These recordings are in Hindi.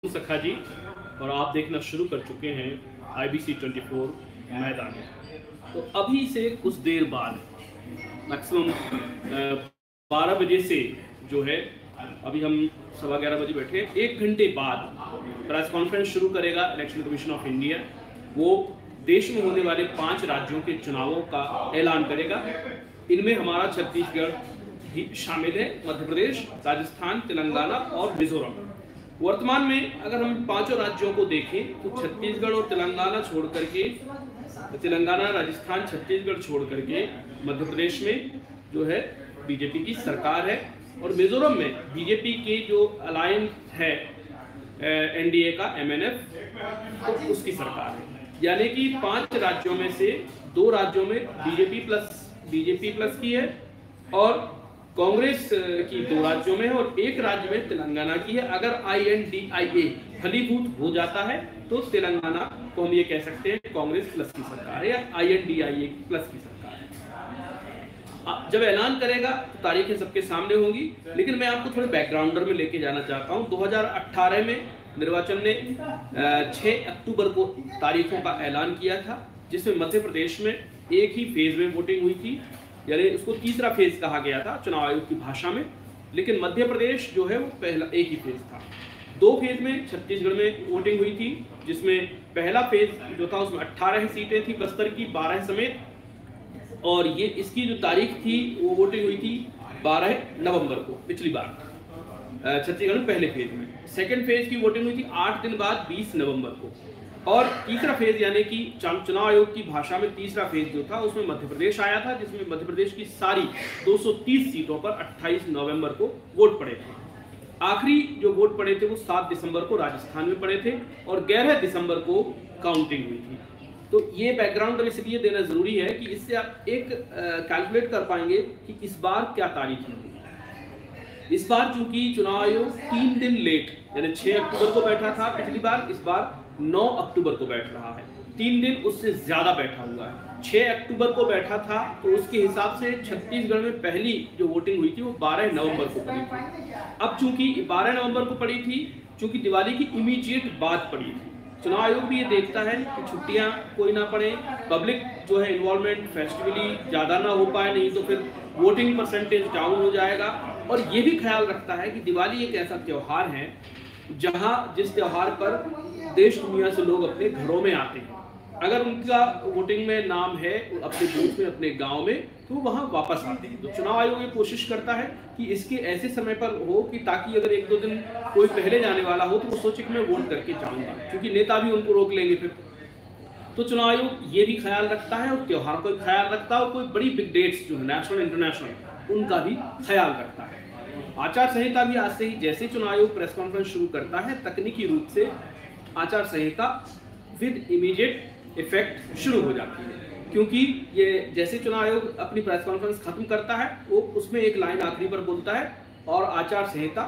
सखा जी और आप देखना शुरू कर चुके हैं IBC 24 मैदान। तो अभी से कुछ देर बाद मैक्सिमम 12 बजे से जो है, अभी हम 11:15 बजे बैठे, 1 घंटे बाद प्रेस कॉन्फ्रेंस शुरू करेगा इलेक्शन कमीशन ऑफ इंडिया। वो देश में होने वाले 5 राज्यों के चुनावों का ऐलान करेगा। इनमें हमारा छत्तीसगढ़ भी शामिल है, मध्य प्रदेश, राजस्थान, तेलंगाना और मिजोरम। वर्तमान में अगर हम 5 राज्यों को देखें तो छत्तीसगढ़ और तेलंगाना छोड़ करके, तेलंगाना, राजस्थान, छत्तीसगढ़ छोड़ करके मध्य प्रदेश में जो है बीजेपी की सरकार है, और मिजोरम में बीजेपी की जो अलायंस है NDA का MNF, तो उसकी सरकार है। यानी कि 5 राज्यों में से 2 राज्यों में बीजेपी प्लस की है, और कांग्रेस की 2 राज्यों में है, और 1 राज्य में तेलंगाना की है। अगर INDIA फलीभूत हो जाता है तो तेलंगाना को हम ये कह सकते हैं कांग्रेस प्लस की सरकार है, या INDIA प्लस की सरकार है। जब ऐलान करेगा तो तारीखें सबके सामने होंगी, लेकिन मैं आपको थोड़े बैकग्राउंडर में लेके जाना चाहता हूँ। 2018 में निर्वाचन ने 6 अक्टूबर को तारीखों का ऐलान किया था, जिसमें मध्य प्रदेश में एक ही फेज में वोटिंग हुई थी, यानी उसको तीसरा फेज कहा गया था चुनाव आयोग की भाषा में। लेकिन मध्य प्रदेश जो है वो पहला एक ही फेज था। 2 फेज में छत्तीसगढ़ में वोटिंग हुई थी, जिसमें पहला फेज जो था उसमें 18 सीटें थी, बस्तर की 12 समेत, और ये इसकी जो तारीख थी वो वोटिंग हुई थी 12 नवंबर को पिछली बार छत्तीसगढ़ में पहले फेज में। सेकेंड फेज की वोटिंग हुई थी 8 दिन बाद 20 नवंबर को, और तीसरा फेज यानी कि चुनाव आयोग की भाषा में तीसरा फेज जो था उसमें मध्य प्रदेश आया था, जिसमें मध्य प्रदेश की सारी 230 सीटों पर 28 नवंबर को वोट पड़े थे। आखिरी जो वोट पड़े थे वो 7 दिसंबर को राजस्थान में पड़े थे, और 11 दिसंबर को काउंटिंग हुई थी। तो ये बैकग्राउंड इसलिए देना जरूरी है कि इससे आप एक कैलकुलेट कर पाएंगे कि इस बार क्या तारीख है। इस बार चूंकि चुनाव आयोग 3 दिन लेट, यानी 6 अक्टूबर को बैठा था पिछली बार, इस बार 9 अक्टूबर को बैठ रहा है। 3 दिन उससे ज्यादा बैठा हुआ है। 6 अक्टूबर को बैठा था तो उसके हिसाब से छत्तीसगढ़ में पहली जो वोटिंग हुई थी वो 12 नवंबर को पड़ी थी। अब चूंकि 12 नवंबर को पड़ी थी, चूंकि दिवाली की इमीडिएट बाद पड़ी थी, चुनाव आयोग भी ये देखता है कि छुट्टियां कोई ना पड़े, पब्लिक जो है इन्वॉल्वमेंट फेस्टिवली ज्यादा ना हो पाए, नहीं तो फिर वोटिंग परसेंटेज डाउन हो जाएगा। और ये भी ख्याल रखता है कि दिवाली एक ऐसा त्योहार है जिस त्योहार पर देश दुनिया से लोग अपने घरों में आते हैं। अगर उनका वोटिंग में नाम है अपने बूथ में, अपने गांव में, तो वहां वापस आते हैं। तो चुनाव आयोग ये कोशिश करता है कि इसके ऐसे समय पर हो कि ताकि अगर 1-2 दिन कोई पहले जाने वाला हो तो वो सोचे कि मैं वोट करके जाऊंगा, क्योंकि नेता भी उनको रोक लेंगे फिर। तो चुनाव आयोग ये भी ख्याल रखता है, और त्योहार का भी ख्याल रखता है, और कोई बड़ी बिग डेट्स जो नेशनल इंटरनेशनल उनका भी ख्याल रखता है। आचार संहिता भी आज से ही, जैसे चुनाव आयोग प्रेस कॉन्फ्रेंस शुरू करता है, तकनीकी रूप से आचार संहिता विद इमीडिएट इफेक्ट शुरू हो जाती है, क्योंकि ये जैसे चुनाव आयोग अपनी प्रेस कॉन्फ्रेंस खत्म करता है वो उसमें एक लाइन आखिरी पर बोलता है, और आचार संहिता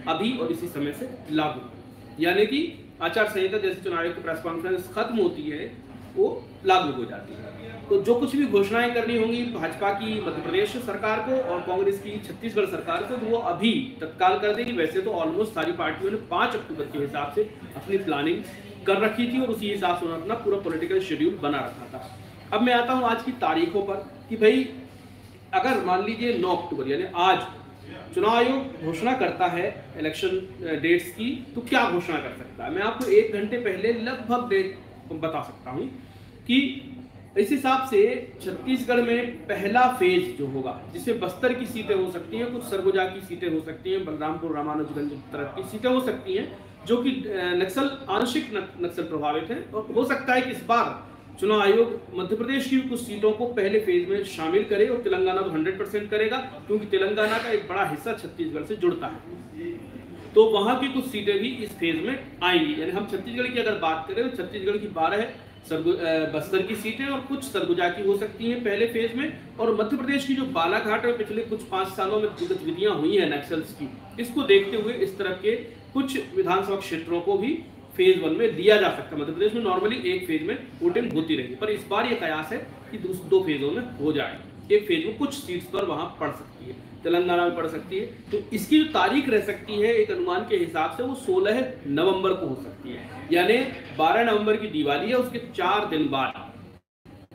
अभी और इसी समय से लागू। यानी कि आचार संहिता जैसे चुनाव आयोग की प्रेस कॉन्फ्रेंस खत्म होती है वो लागू हो जाती है। तो जो कुछ भी घोषणाएं करनी होंगी भाजपा की मध्य प्रदेश सरकार को और कांग्रेस की छत्तीसगढ़ सरकार को, तो वो अभी तत्काल कर देगी। वैसे तो ऑलमोस्ट सारी पार्टियों ने 5 अक्टूबर के हिसाब से अपनी प्लानिंग कर रखी थी, और उसी हिसाब से उन्होंने अपना पूरा पॉलिटिकल शेड्यूल बना रखा था। अब मैं आता हूं आज की तारीखों पर कि भाई अगर मान लीजिए 9 अक्टूबर यानी आज चुनाव आयोग घोषणा करता है इलेक्शन डेट्स की, तो क्या घोषणा कर सकता है। मैं आपको 1 घंटे पहले लगभग डेट बता सकता हूं कि इस हिसाब से छत्तीसगढ़ में पहला फेज जो होगा, जिसमें बस्तर की सीटें हो सकती हैं, कुछ सरगुजा की सीटें हो सकती हैं, बलरामपुर रामानुजगंज तरफ की सीटें हो सकती हैं, जो कि नक्सल आंशिक नक्सल प्रभावित है। और हो सकता है कि इस बार चुनाव आयोग मध्य प्रदेश की कुछ सीटों को पहले फेज में शामिल करे, और तेलंगाना तो 100% करेगा, क्योंकि तेलंगाना का एक बड़ा हिस्सा छत्तीसगढ़ से जुड़ता है, तो वहां की कुछ सीटें भी इस फेज में आएंगी। यानी हम छत्तीसगढ़ की अगर बात करें तो छत्तीसगढ़ की 12 बस्तर की सीटें और कुछ सरगुजा की हो सकती हैं पहले फेज में, और मध्य प्रदेश की जो बालाघाट में पिछले कुछ 5 सालों में गतिविधियां हुई हैं नक्सल्स की, इसको देखते हुए इस तरह के कुछ विधानसभा क्षेत्रों को भी फेज 1 में दिया जा सकता है। मध्य प्रदेश में नॉर्मली एक फेज में वोटिंग होती रही, पर इस बार यह कयास है कि 2 फेजों में हो जाए। एक फेज में कुछ सीट्स पर वहां पड़ सकती है। तेलंगाना में पड़ सकती है। तो इसकी जो तारीख रह सकती है एक अनुमान के हिसाब से वो 16 नवंबर को हो सकती है, यानी 12 नवंबर की दिवाली है उसके 4 दिन बाद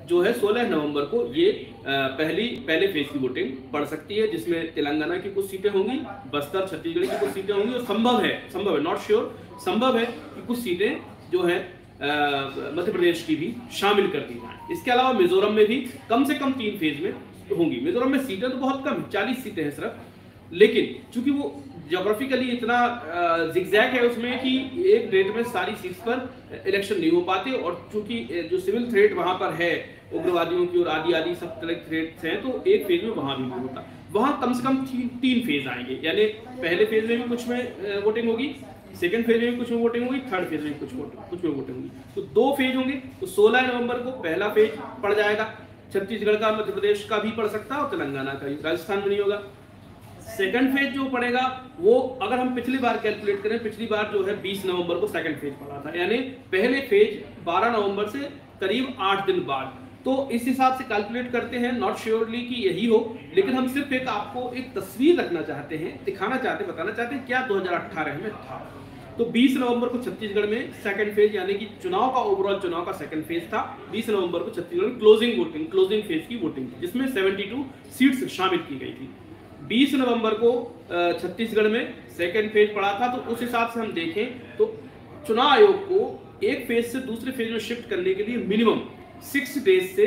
जो है 16 नवंबर को ये पहले फेज की वोटिंग पड़ सकती है, जिसमें तेलंगाना की कुछ सीटें होंगी, बस्तर छत्तीसगढ़ की कुछ सीटें होंगी और संभव है नॉट श्योर, संभव है कि कुछ सीटें जो है मध्य प्रदेश की भी शामिल कर दी जाए। इसके अलावा मिजोरम में भी कम से कम 3 फेज में होंगी। मिजोरम में सीटें तो बहुत कम, 40 सीटें हैं सिर्फ, लेकिन चूंकि वो ज्योग्राफिकली इतना जिगजैग है उसमें कि एक डेट में सारी सीट्स पर इलेक्शन नहीं हो पाते, और चूंकि जो सिविल थ्रेट वहां पर है उग्रवादियों की और आदि सब तरह के थ्रेट्स हैं, तो एक फेज में वहां भी नहीं होता। वहां कम से कम 3 फेज आएंगे, यानी पहले फेज में भी कुछ में वोटिंग होगी, सेकंड फेज में भी कुछ में वोटिंग होगी, थर्ड फेज में कुछ में वोटिंग होगी। तो 2 फेज होंगे। तो 16 नवंबर को पहला फेज पड़ जाएगा, छत्तीसगढ़ का, मध्य प्रदेश का भी पड़ सकता है और तेलंगाना का भी, राजस्थान में नहीं होगा। सेकंड फेज जो पड़ेगा वो अगर हम पिछली बार कैलकुलेट करें, पिछली बार जो है 20 नवंबर को सेकंड फेज पड़ा था, यानी पहले फेज 12 नवंबर से करीब 8 दिन बाद। तो इस हिसाब से कैलकुलेट करते हैं, नॉट श्योरली कि यही हो, लेकिन हम सिर्फ एक आपको एक तस्वीर रखना चाहते हैं, दिखाना चाहते हैं, बताना चाहते हैं क्या 2018 में था। तो 20 नवंबर को छत्तीसगढ़ में सेकंड फेज यानी कि चुनाव का ओवरऑल चुनाव का सेकंड फेज था। 20 नवंबर को छत्तीसगढ़ में क्लोजिंग फेज की वोटिंग थी, जिसमें 72 सीट्स शामिल की गई थी। 20 नवंबर को छत्तीसगढ़ में सेकंड फेज पड़ा था। तो उस हिसाब से हम देखें तो चुनाव आयोग को एक फेज से दूसरे फेज में शिफ्ट करने के लिए मिनिमम 6 डेज से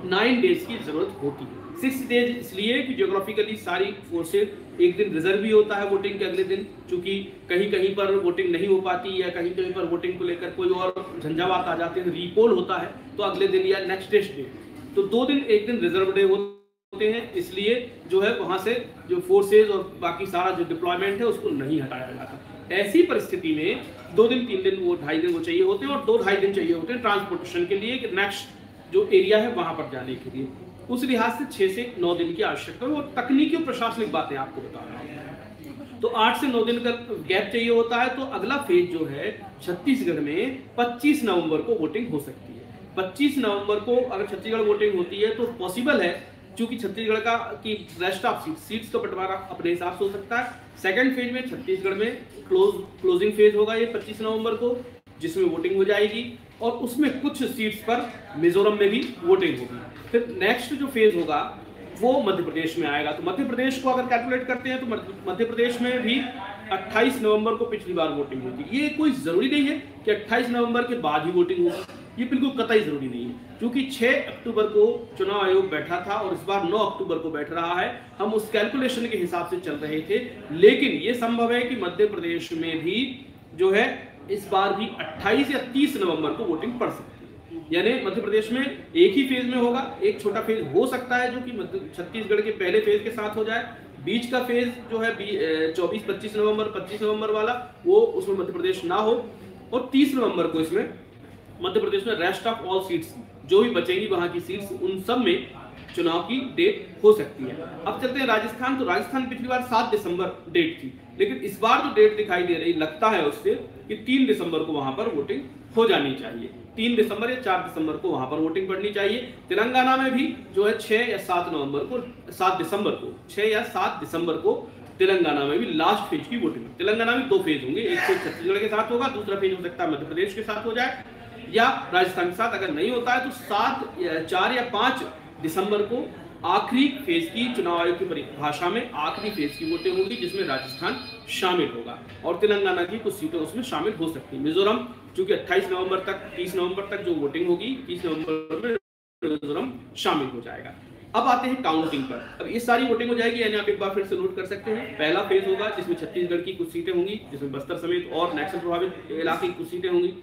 9 डेज की जरूरत होती है। 6 डेज इसलिए कि ज्योग्राफिकली सारी फोर्सेज, एक दिन रिजर्व भी होता है वोटिंग के अगले दिन, क्योंकि कहीं कहीं पर वोटिंग नहीं हो पाती या कहीं कहीं पर वोटिंग को लेकर कोई और झंझावात आ जाते हैं, रीपोल होता है तो अगले दिन या नेक्स्ट डे। तो 2 दिन, एक दिन रिजर्व डे होते हैं, इसलिए जो है वहां से जो फोर्सेज और बाकी सारा जो डिप्लॉयमेंट है उसको नहीं हटाया जाता। ऐसी परिस्थिति में 2 दिन 3 दिन वो 2.5 दिन वो चाहिए होते हैं, और 2-2.5 दिन चाहिए होते हैं ट्रांसपोर्टेशन के लिए, नेक्स्ट जो एरिया है वहां पर जाने के लिए। उस लिहाज से 6 से 9 दिन की आवश्यकता है, और तकनीकी और प्रशासनिक बातें आपको बता रहा हूं। तो 8 से 9 दिन का गैप चाहिए होता है। तो अगला फेज जो है छत्तीसगढ़ में 25 नवंबर को वोटिंग हो सकती है। 25 नवंबर को अगर छत्तीसगढ़ वोटिंग होती है तो पॉसिबल है, क्योंकि छत्तीसगढ़ का की रेस्ट ऑफ सीट्स का बंटवारा अपने हिसाब से हो सकता है। सेकंड फेज में छत्तीसगढ़ में क्लोजिंग फेज होगा ये 25 नवंबर को, जिसमें वोटिंग हो जाएगी, और उसमें कुछ सीट्स पर मिजोरम में भी वोटिंग होगी। फिर नेक्स्ट जो फेज होगा वो मध्य प्रदेश में आएगा। तो मध्य प्रदेश को अगर कैलकुलेट करते हैं तो मध्य प्रदेश में भी 28 नवंबर को पिछली बार वोटिंग हुई थी। ये कोई जरूरी नहीं है कि 28 नवंबर के बाद ही वोटिंग होगी, ये बिल्कुल कतई जरूरी नहीं है, क्योंकि 6 अक्टूबर को चुनाव आयोग बैठा था और इस बार 9 अक्टूबर को बैठ रहा है। हम उस कैलकुलेशन के हिसाब से चल रहे थे, लेकिन ये संभव है कि मध्य प्रदेश में भी जो है इस बार भी 28 या 30 नवंबर को वोटिंग पड़ सकती है। यानी मध्य प्रदेश में एक ही फेज में होगा, एक छोटा फेज हो सकता है जो कि छत्तीसगढ़ के पहले फेज के साथ हो जाए। बीच का फेज जो है 24-25 नवंबर 25 नवंबर वाला, वो उसमें मध्य प्रदेश ना हो, और 30 नवंबर को इसमें मध्य प्रदेश में रेस्ट ऑफ ऑल सीट्स जो भी बचेंगी वहां की सीट्स, उन सब में चुनाव की डेट हो सकती है। अब चलते हैं राजस्थान। तो राजस्थान पिछली बार 7 दिसंबर डेट थी, लेकिन इस बार जो डेट दिखाई दे रही लगता है उससे कि 3 दिसंबर को वहां पर वोटिंग हो जानी चाहिए। 3 दिसंबर या 4 दिसंबर को वहां पर वोटिंग पड़नी चाहिए। तेलंगाना में भी जो है 6 या 7 नवंबर को, 7 दिसंबर को, 6 या 7 दिसंबर को तेलंगाना में भी लास्ट फेज की वोटिंग। तेलंगाना में 2 फेज होंगे, एक फेज छत्तीसगढ़ के साथ होगा, दूसरा फेज हो सकता है मध्य प्रदेश के साथ हो जाए या राजस्थान के साथ। अगर नहीं होता है तो 4 या 5 दिसंबर को आखिरी फेज की, चुनाव आयोग की परिभाषा में आखिरी फेज की वोटिंग होगी, जिसमें राजस्थान शामिल होगा और तेलंगाना की कुछ सीटें उसमें शामिल हो सकती है। मिजोरम चूंकि 28 नवंबर तक 30 नवंबर तक जो वोटिंग होगी, 30 नवंबर में मिजोरम शामिल हो जाएगा। अब आते हैं काउंटिंग पर। अब ये सारी वोटिंग हो जाएगी, यानी आप एक बार फिर से नोट कर सकते हैं। पहला फेज होगा जिसमें छत्तीसगढ़ की कुछ सीटें होंगी, जिसमें बस्तर समेत और नक्सल प्रभावित इलाके की कुछ सीटें होंगी।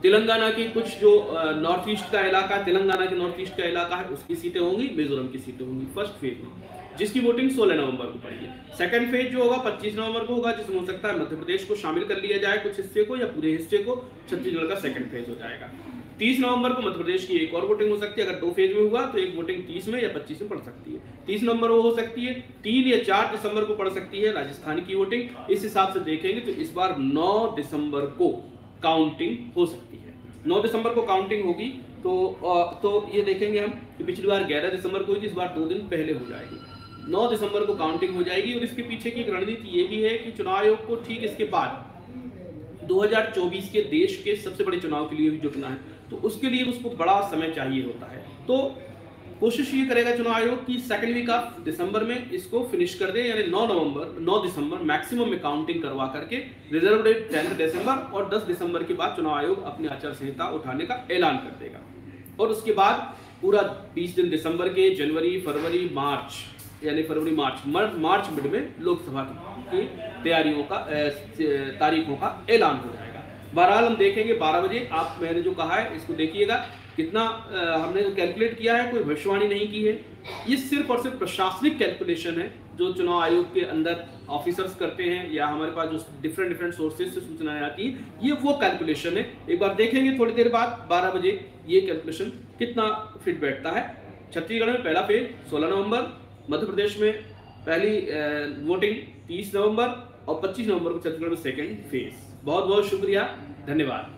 तेलंगाना की कुछ जो नॉर्थ ईस्ट का इलाका, तेलंगाना के नॉर्थ ईस्ट का इलाका है, उसकी सीटें होंगी, मिजोरम की सीटें होंगी फर्स्ट फेज में, जिसकी वोटिंग 16 नवंबर को पड़ी है। सेकंड फेज जो होगा 25 नवंबर को होगा, जिसमें हो सकता है मध्य प्रदेश को शामिल कर लिया जाए, कुछ हिस्से को या पूरे हिस्से को। छत्तीसगढ़ का सेकंड फेज हो जाएगा। 30 नवंबर को मध्य प्रदेश की एक और वोटिंग हो सकती है। अगर 2 फेज में हुआ तो एक वोटिंग 30 में या 25 में पड़ सकती है। 30 नवंबर वो हो सकती है। 3 या 4 दिसंबर को पड़ सकती है राजस्थान की वोटिंग। इस हिसाब से देखेंगे तो इस बार 9 दिसंबर को काउंटिंग हो सकती है। 9 दिसंबर को काउंटिंग होगी तो ये देखेंगे हम कि पिछली बार 11 दिसंबर को हुई थी, इस बार 2 दिन पहले हो जाएगी। 9 दिसंबर को काउंटिंग हो जाएगी। और इसके पीछे की एक रणनीति ये भी है कि चुनाव आयोग को ठीक इसके बाद 2024 के देश के सबसे बड़े चुनाव के लिए भी जुटना है, तो उसके लिए उसको बड़ा समय चाहिए होता है। तो कोशिश ये करेगा चुनाव आयोग की सेकंड वीक ऑफ दिसंबर में इसको फिनिश कर दे, यानी 9 दिसंबर मैक्सिमम में काउंटिंग करवा करके रिजर्व डेट 10 दिसंबर और 10 दिसंबर के बाद चुनाव आयोग अपनी आचार संहिता उठाने का ऐलान कर देगा। और उसके बाद पूरा 20 दिन दिसंबर के, जनवरी, फरवरी, मार्च, यानी फरवरी मार्च मिड में लोकसभा की तैयारियों का तारीखों का ऐलान हो जाएगा। बहरहाल हम देखेंगे 12 बजे। आप मैंने जो कहा है इसको देखिएगा, कितना हमने जो कैलकुलेट किया है, कोई भविष्यवाणी नहीं की है, ये सिर्फ और सिर्फ प्रशासनिक कैलकुलेशन है जो चुनाव आयोग के अंदर ऑफिसर्स करते हैं या हमारे पास जो डिफरेंट सोर्सेज से सूचनाएं आती है, ये वो कैलकुलेशन है। एक बार देखेंगे थोड़ी देर बाद 12 बजे ये कैलकुलेशन कितना फिट बैठता है। छत्तीसगढ़ में पहला फेज 16 नवंबर, मध्य प्रदेश में पहली वोटिंग 30 नवंबर और 25 नवंबर को छत्तीसगढ़ में सेकेंड फेज। बहुत बहुत शुक्रिया, धन्यवाद।